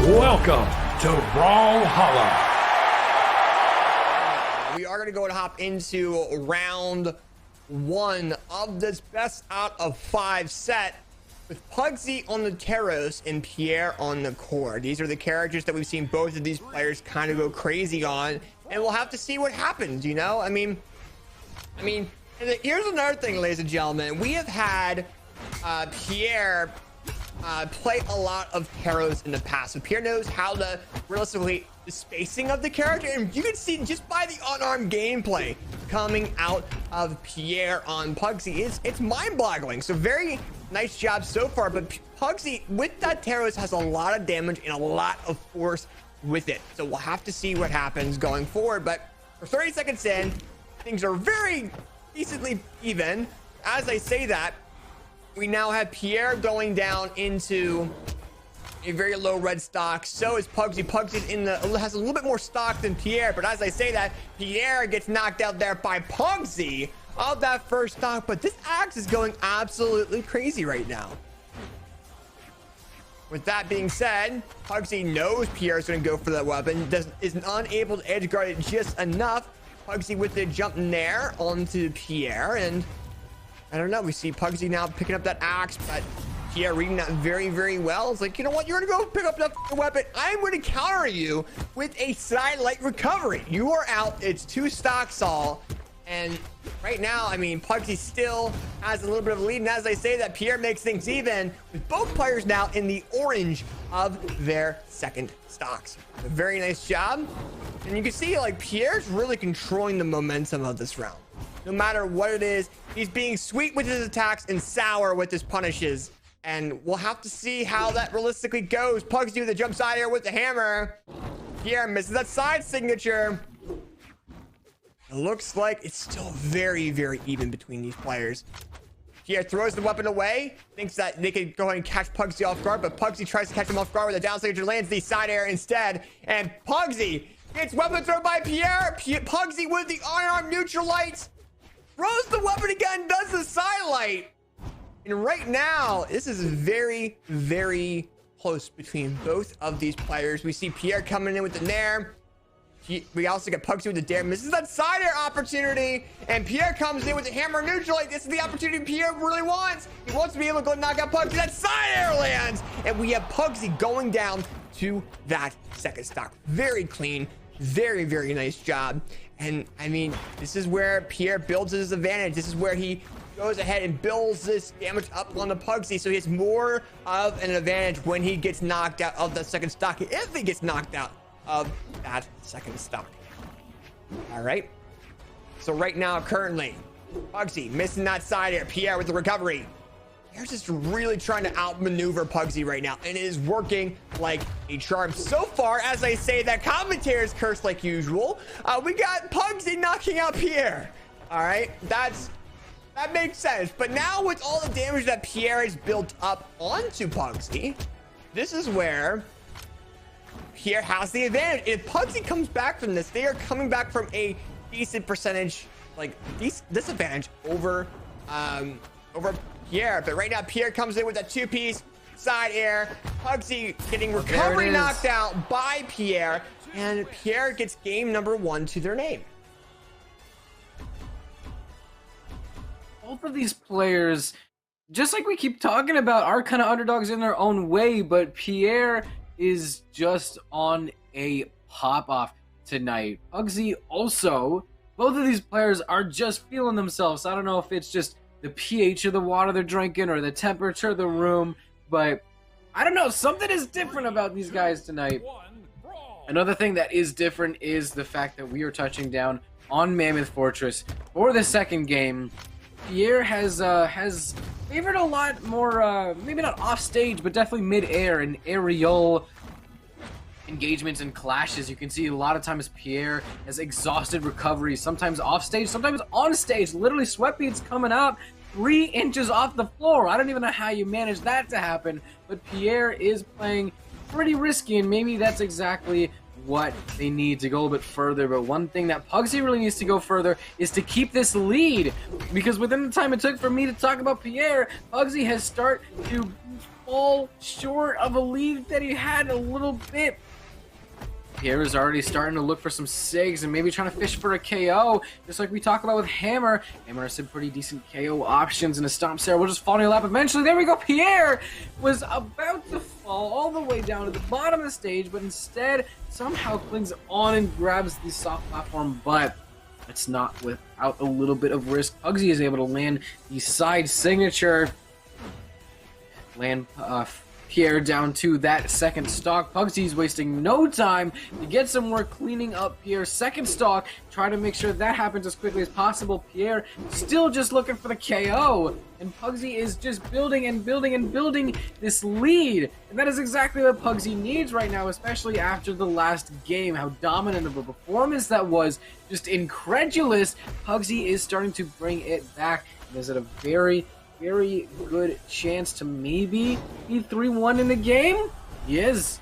Welcome to Vodhalla. We are going to go and hop into round one of this best out of 5 set with Pugsy on the Terros and Pier on the core. These are the characters that we've seen both of these players kind of go crazy on, and we'll have to see what happens, you know? I mean, here's another thing, ladies and gentlemen. We have had Pier play a lot of Terros in the past. So Pier knows how to realistically the spacing of the character, and you can see just by the unarmed gameplay coming out of Pier on Pugsy, it's mind-boggling. So very nice job so far, but Pugsy with that Terros has a lot of damage and a lot of force with it. So we'll have to see what happens going forward, but for 30 seconds in, things are very decently even. As I say that, we now have Pier going down into a very low red stock. So is Pugsy. Pugsy's has a little bit more stock than Pier, but as I say that, Pier gets knocked out there by Pugsy of that first stock. But this axe is going absolutely crazy right now. With that being said, Pugsy knows Pier is going to go for that weapon, is unable to edge guard it just enough. Pugsy with the jump nair onto Pier, and I don't know, we see Pugsy now picking up that axe, but Pier reading that very, very well. It's like, you know what? You're going to go pick up that weapon. I'm going to counter you with a sidelight recovery. You are out. It's 2 stocks all. And right now, I mean, Pugsy still has a little bit of a lead. And as I say that, Pier makes things even with both players now in the orange of their second stocks. A very nice job. And you can see, like, Pierre's really controlling the momentum of this round. No matter what it is, he's being sweet with his attacks and sour with his punishes. And we'll have to see how that realistically goes. Pugsy with the jump side air with the hammer. Pier misses that side signature. It looks like it's still very, very even between these players. Pier throws the weapon away, thinks that they could go ahead and catch Pugsy off guard, but Pugsy tries to catch him off guard with a down signature, lands the side air instead. And Pugsy gets weapon thrown by Pier. Pugsy with the unarmed neutral lights. Throws the weapon again, does the sidelight. And right now, this is very, very close between both of these players. We see Pier coming in with the nair. We also get Pugsy with the dare, misses that side air opportunity. And Pier comes in with the hammer neutral. Like, this is the opportunity Pier really wants. He wants to be able to go knock out Pugsy. That side air lands. And we have Pugsy going down to that second stock. Very clean. Very, very nice job. And I mean, this is where Pier builds his advantage. This is where he goes ahead and builds this damage up on the Pugsy, so he has more of an advantage when he gets knocked out of the second stock, if he gets knocked out of that second stock. All right. So right now, currently, Pugsy missing that side air. Pier with the recovery. Pier's just really trying to outmaneuver Pugsy right now, and it is working like a charm. So far, as I say that, commentator's curse like usual. We got Pugsy knocking out Pier. All right, that makes sense. But now with all the damage that Pier has built up onto Pugsy, this is where Pier has the advantage. If Pugsy comes back from this, they are coming back from a decent percentage, like disadvantage over Pier. But right now, Pier comes in with that 2-piece side air. Pugsy getting recovery knocked out by Pier, and Pier gets game number 1 to their name. Both of these players, just like we keep talking about, are kind of underdogs in their own way, but Pier is just on a pop-off tonight. Pugsy also, both of these players are just feeling themselves. I don't know if it's just the pH of the water they're drinking or the temperature of the room, but I don't know, something is different about these guys tonight. Another thing that is different is the fact that we are touching down on Mammoth Fortress for the second game. Pier has favored a lot more, maybe not off stage, but definitely mid-air and aerial engagements and clashes. You can see a lot of times Pier has exhausted recovery, sometimes off stage, sometimes on stage. Literally sweat beads coming out 3 inches off the floor. I don't even know how you manage that to happen, but Pier is playing pretty risky, and maybe that's exactly what they need to go a little bit further. But one thing that Pugsy really needs to go further is to keep this lead, because within the time it took for me to talk about Pier, Pugsy has started to fall short of a lead that he had a little bit. Pier is already starting to look for some SIGs and maybe trying to fish for a KO, just like we talked about with Hammer. Hammer has some pretty decent KO options, and a Stomp Sarah will just fall in your lap eventually. There we go. Pier was about to fall all the way down to the bottom of the stage, but instead somehow clings on and grabs the soft platform, but it's not without a little bit of risk. Pugsy is able to land the side signature, land Pier down to that second stock. Pugsy's wasting no time to get some more cleaning up Pierre's second stock, try to make sure that happens as quickly as possible. Pier still just looking for the KO, and Pugsy is just building and building and building this lead, and that is exactly what Pugsy needs right now, especially after the last game. How dominant of a performance that was, just incredulous. Pugsy is starting to bring it back, and is at a very good chance to maybe be 3-1 in the game. He is.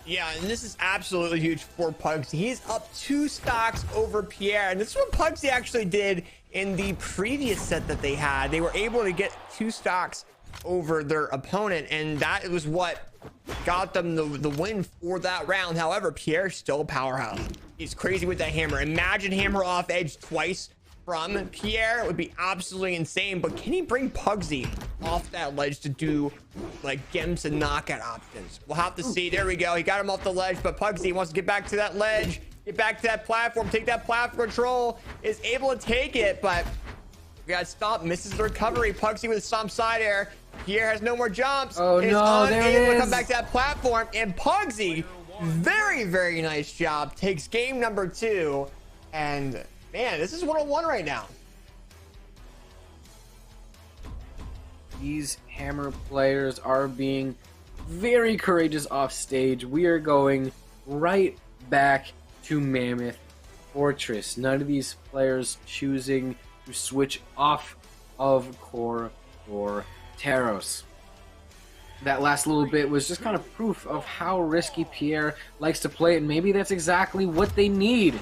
Yeah, and this is absolutely huge for Pugsy. He's up 2 stocks over Pier, and this is what Pugsy actually did in the previous set that they had. They were able to get 2 stocks over their opponent, and that was what got them the win for that round. However, Pierre's still a powerhouse. He's crazy with that hammer. Imagine hammer off edge twice from Pier. It would be absolutely insane, but can he bring Pugsy off that ledge to do like gimps and knockout options? We'll have to see. There we go. He got him off the ledge, but Pugsy wants to get back to that ledge, get back to that platform, take that platform control, is able to take it, but we got Stomp, misses the recovery. Pugsy with a Stomp side air. Pier has no more jumps. Oh is no, there it unable to is. come back to that platform, and Pugsy, very nice job, takes game number 2, and man, this is 1-on-1 right now. These Hammer players are being very courageous off stage. We are going right back to Mammoth Fortress. None of these players choosing to switch off of core for Taros. That last little bit was just kind of proof of how risky Pier likes to play, and maybe that's exactly what they need.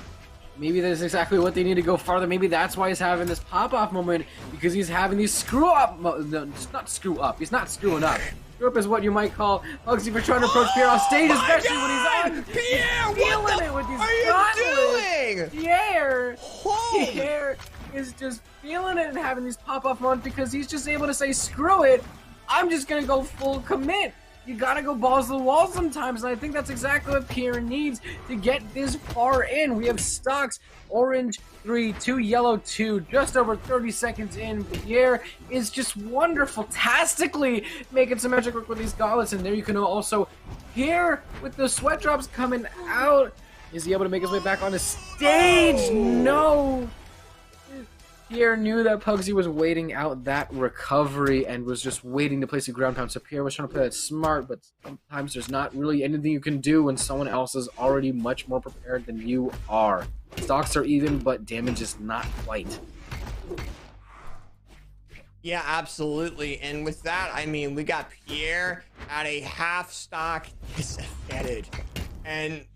Maybe that's exactly what they need to go farther. Maybe that's why he's having this pop-off moment, because he's having these screw-up... No, it's not screw-up. He's not screwing up. Screw-up is what you might call Pugsy for trying to approach Pier off stage, especially when he's on. Pier, Feeling it with these what are you doing? Pier is just feeling it and having these pop-off moments because he's just able to say, screw it, I'm just going to go full commit. You gotta go balls to the wall sometimes, and I think that's exactly what Pier needs to get this far in. We have stocks, orange 3, 2 yellow 2, just over 30 seconds in. Pier is just wonderful, tastically making some magic work with these gauntlets, and there you can also hear with the sweat drops coming out. Is he able to make his way back on the stage? No! Pier knew that Pugsy was waiting out that recovery and was just waiting to place a ground pound. So Pier was trying to play that smart, but sometimes there's not really anything you can do when someone else is already much more prepared than you are. Stocks are even, but damage is not quite. Yeah, absolutely. And with that, I mean, we got Pier at a half stock disadvantage.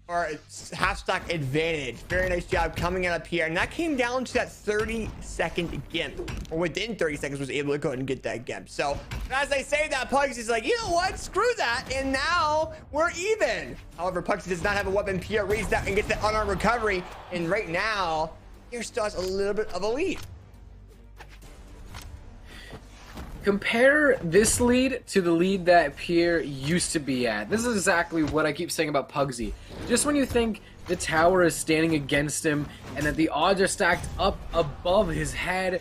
Or half stock advantage. Very nice job coming out of Pier. And that came down to that 30-second gimp. Or within 30 seconds was able to go ahead and get that gimp. So as I say that, Pugsy's like, you know what? Screw that. And now we're even. However, Pugsy does not have a weapon. Pier reads that and gets the unarmed recovery. And right now, Pier still has a little bit of a lead. Compare this lead to the lead that Pier used to be at. This is exactly what I keep saying about Pugsy. Just when you think the tower is standing against him and that the odds are stacked up above his head,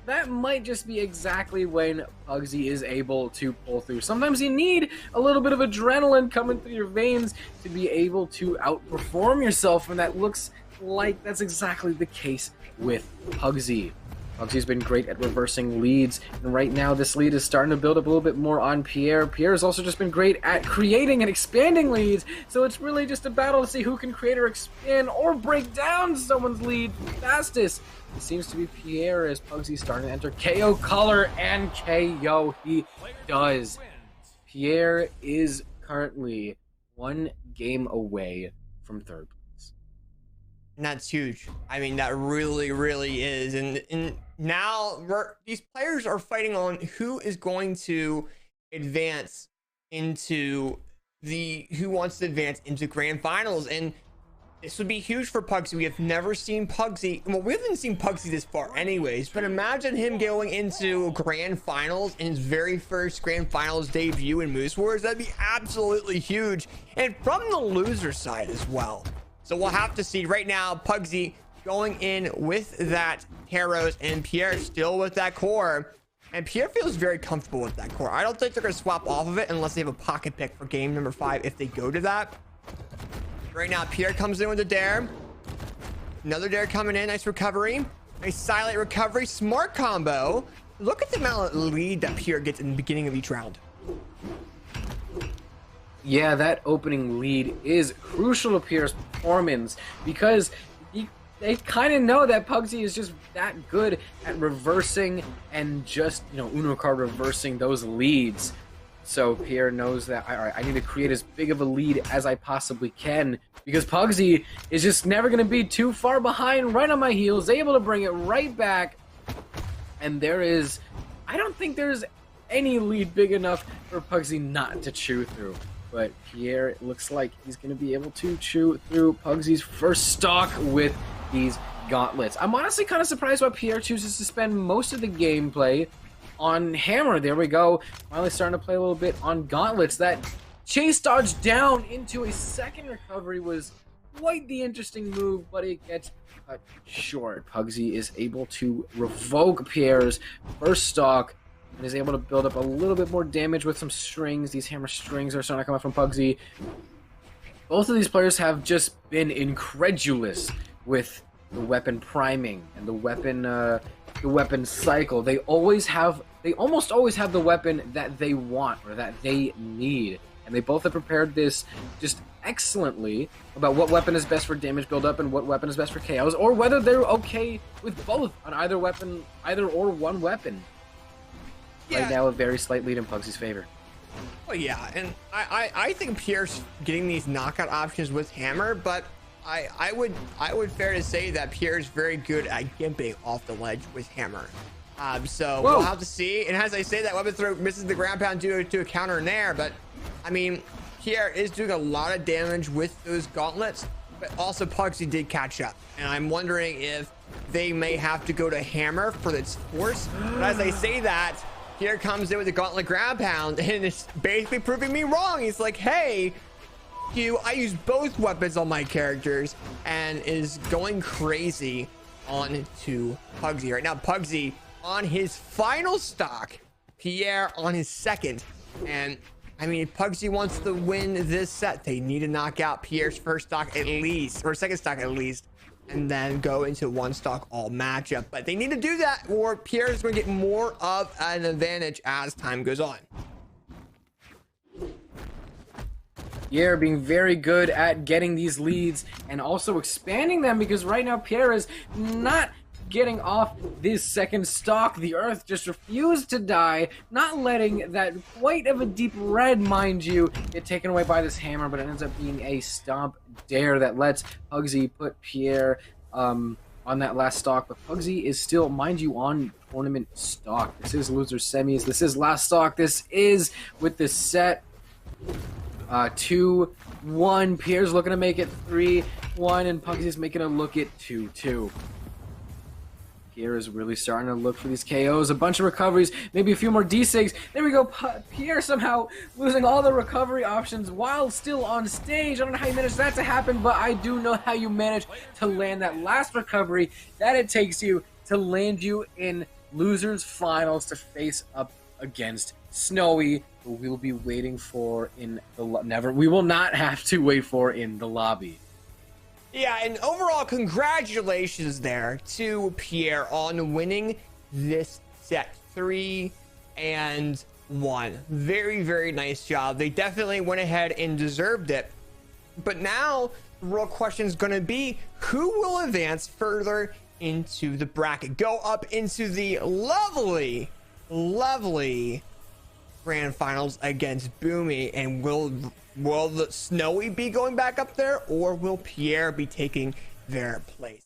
that might just be exactly when Pugsy is able to pull through. Sometimes you need a little bit of adrenaline coming through your veins to be able to outperform yourself, and that looks like that's exactly the case with Pugsy. Pugsy's been great at reversing leads, and right now this lead is starting to build up a little bit more on Pier. Pier has also just been great at creating and expanding leads, so it's really just a battle to see who can create or expand or break down someone's lead fastest. It seems to be Pier as Pugsy's starting to enter KO color, and KO he does. Pier is currently 1 game away from third place. And that's huge. I mean, that really is. And now these players are fighting on who is going to advance into grand finals. And this would be huge for Pugsy. We have never seen Pugsy. Well, we haven't seen Pugsy this far anyways, but imagine him going into grand finals in his very first grand finals debut in Moose Wars. That'd be absolutely huge. And from the loser side as well. So we'll have to see. Right now, Pugsy going in with that Taros and Pier still with that core. And Pier feels very comfortable with that core. I don't think they're going to swap off of it unless they have a pocket pick for game number 5 if they go to that. Right now, Pier comes in with a dare. Another dare coming in. Nice recovery. Nice silent recovery. Smart combo. Look at the amount of lead that Pier gets in the beginning of each round. Yeah, that opening lead is crucial to Pier's performance because they kind of know that Pugsy is just that good at reversing and just, Uno card reversing those leads. So Pier knows that, all right, I need to create as big of a lead as I possibly can because Pugsy is just never going to be too far behind, right on my heels, able to bring it right back. And I don't think there's any lead big enough for Pugsy not to chew through. But Pier looks like he's going to be able to chew through Pugsy's first stock with these gauntlets. I'm honestly kind of surprised why Pier chooses to spend most of the gameplay on Hammer. There we go. Finally starting to play a little bit on gauntlets. That chase dodge down into a second recovery was quite the interesting move, but it gets cut short. Pugsy is able to revoke Pierre's first stock and is able to build up a little bit more damage with some strings. These hammer strings are starting to come out from Pugsy. Both of these players have just been incredulous with the weapon priming and the weapon cycle. They almost always have the weapon that they want or that they need. And they both have prepared this just excellently about what weapon is best for damage buildup and what weapon is best for KOs, or whether they're okay with both on either or one weapon. Yeah. Right now, a very slight lead in Pugsy's favor. Well, yeah, and I think Pierre's getting these knockout options with Hammer, but I would fair to say that Pier is very good at gimping off the ledge with Hammer. So we'll have to see. And as I say, that weapon throw misses the ground pound due to a counter in there. But I mean, Pier is doing a lot of damage with those gauntlets, but also Pugsy did catch up. And I'm wondering if they may have to go to Hammer for its force. But as I say that, Pier comes in with the gauntlet ground pound and it's basically proving me wrong. He's like, hey, I use both weapons on my characters, and is going crazy on to Pugsy. Right now, Pugsy on his final stock, Pier on his second. And I mean, if Pugsy wants to win this set, they need to knock out Pierre's first stock at least, or second stock at least, and then go into one stock all matchup. But they need to do that, or Pier is going to get more of an advantage as time goes on. Pier being very good at getting these leads and also expanding them, because right now Pier is not getting off this second stock. The Earth just refused to die, not letting that quite of a deep red, mind you, get taken away by this hammer, but it ends up being a stomp dare that lets Pugsy put Pier on that last stock. But Pugsy is still, mind you, on tournament stock. This is loser semis. This is last stock. This is with the set 2-1. Pierre's looking to make it 3-1, and Pugsy's making a look at 2-2. Pier is really starting to look for these KOs, a bunch of recoveries, maybe a few more D6. There we go. Pier somehow losing all the recovery options while still on stage. I don't know how you managed that to happen, but I do know how you managed to land that last recovery that it takes you to land you in losers finals to face up against Snowy, who we'll be waiting for in the we will not have to wait for in the lobby. Yeah, and overall, congratulations there to Pier on winning this set 3-1. Very, very nice job. They definitely went ahead and deserved it. But now the real question is going to be, who will advance further into the bracket, go up into the lovely grand finals against Boomy, and will the Snowy be going back up there, or will Pier be taking their place?